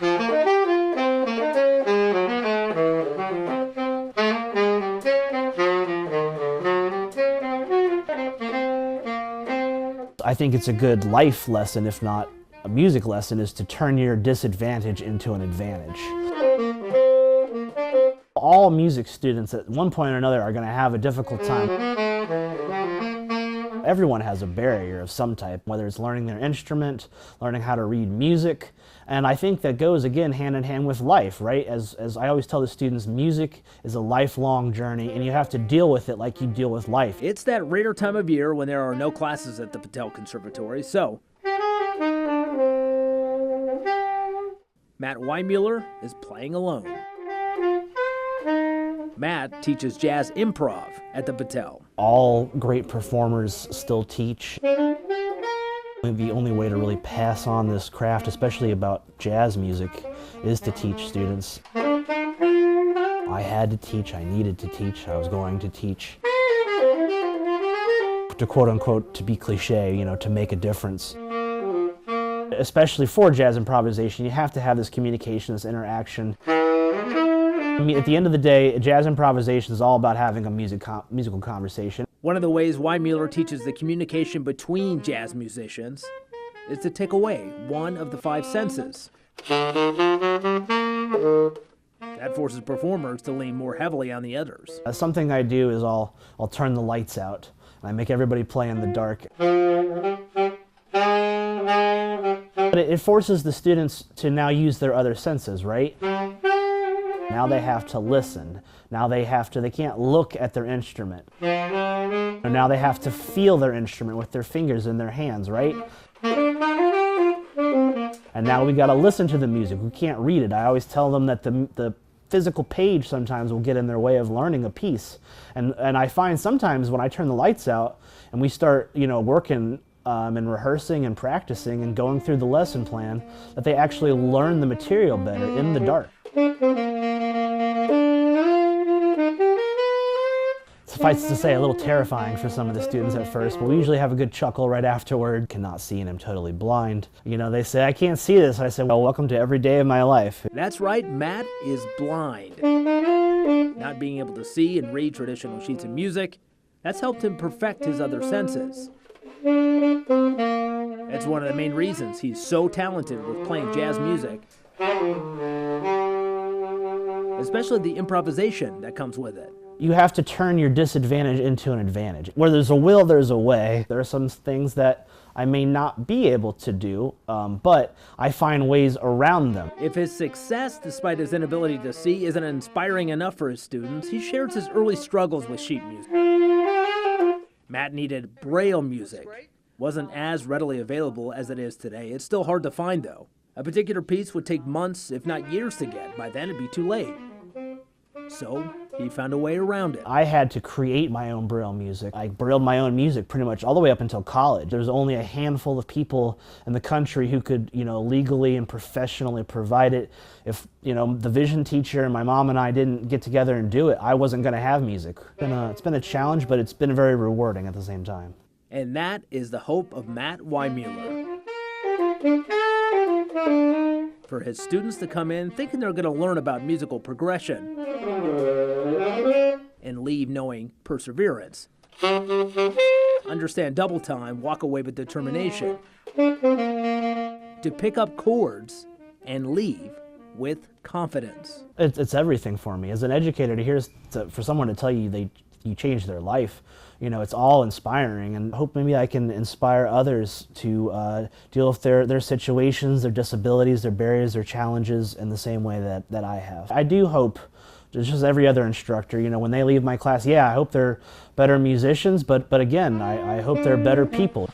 I think it's a good life lesson, if not a music lesson, is to turn your disadvantage into an advantage. All music students at one point or another are going to have a difficult time. Everyone has a barrier of some type, whether it's learning their instrument, learning how to read music, and I think that goes, again, hand in hand with life, right? As I always tell the students, music is a lifelong journey, and you have to deal with it like you deal with life. It's that rare time of year when there are no classes at the Patel Conservatory, so Matt Weihmuller is playing alone. Matt teaches jazz improv at the Patel. All great performers still teach. The only way to really pass on this craft, especially about jazz music, is to teach students. I had to teach, I needed to teach, I was going to teach. To quote unquote, to be cliché, you know, to make a difference. Especially for jazz improvisation, you have to have this communication, this interaction. I mean, at the end of the day, jazz improvisation is all about having a musical conversation. One of the ways Weihmuller teaches the communication between jazz musicians is to take away one of the 5 senses. That forces performers to lean more heavily on the others. Something I do is I'll turn the lights out, and I make everybody play in the dark. But it forces the students to now use their other senses, right? Now they have to listen. Now they can't look at their instrument. Now they have to feel their instrument with their fingers in their hands, right? And now we gotta listen to the music. We can't read it. I always tell them that the physical page sometimes will get in their way of learning a piece. And I find sometimes when I turn the lights out and we start, you know, working and rehearsing and practicing and going through the lesson plan, that they actually learn the material better in the dark. Suffice to say, a little terrifying for some of the students at first, but we usually have a good chuckle right afterward. Cannot see and I'm totally blind. You know, they say, I can't see this. I say, well, welcome to every day of my life. That's right, Matt is blind. Not being able to see and read traditional sheets of music, that's helped him perfect his other senses. That's one of the main reasons he's so talented with playing jazz music, especially the improvisation that comes with it. You have to turn your disadvantage into an advantage. Where there's a will, there's a way. There are some things that I may not be able to do, but I find ways around them. If his success, despite his inability to see, isn't inspiring enough for his students, he shares his early struggles with sheet music. Matt needed Braille music. Wasn't as readily available as it is today. It's still hard to find, though. A particular piece would take months, if not years, to get. By then, it'd be too late. So he found a way around it. I had to create my own Braille music. I Brailled my own music pretty much all the way up until college. There's only a handful of people in the country who could, you know, legally and professionally provide it. If, you know, the vision teacher and my mom and I didn't get together and do it, I wasn't going to have music. It's been a challenge, but it's been very rewarding at the same time. And that is the hope of Matt Weihmuller. For his students to come in thinking they're going to learn about musical progression and leave knowing perseverance. Understand double time, walk away with determination. To pick up chords and leave with confidence. It's everything for me. As an educator, for someone to tell you you changed their life, you know, it's all inspiring, and I hope maybe I can inspire others to deal with their situations, their disabilities, their barriers, their challenges in the same way that I have. I do hope, just as every other instructor, you know, when they leave my class, yeah, I hope they're better musicians, but again, I hope they're better people.